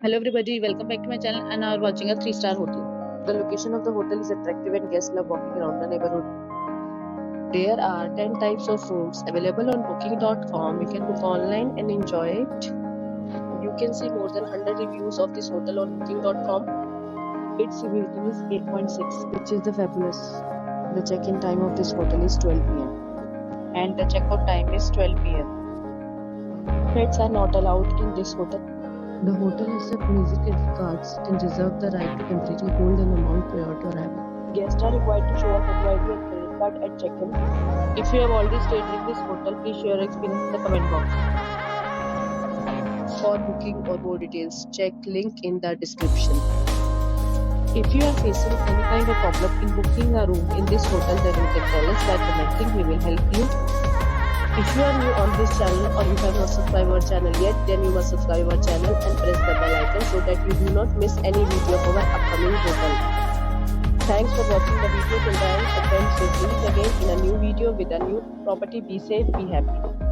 Hello everybody, welcome back to my channel and are watching a 3-star hotel. The location of the hotel is attractive and guests love walking around the neighborhood. There are 10 types of rooms available on booking.com. You can book online and enjoy it. You can see more than 100 reviews of this hotel on booking.com. Its rating is 8.6, which is the fabulous. The check-in time of this hotel is 12 p.m. and the check-out time is 12 p.m. Pets are not allowed in this hotel. The hotel accepts major credit cards and reserves the right to temporarily hold an amount prior to arrival. Guests are required to show a photo ID and credit card at check-in. If you have already stayed in this hotel, please share your experience in the comment box. For booking or more details, check link in the description. If you are facing any kind of problem in booking a room in this hotel, then you can tell us by commenting. We will help you. If you are new on this channel or you have not subscribed our channel yet, then you must subscribe our channel and press the bell icon so that you do not miss any video of our upcoming hotel. Thanks for watching the video till the end. So friends, we'll meet again in a new video with a new property. Be safe, be happy.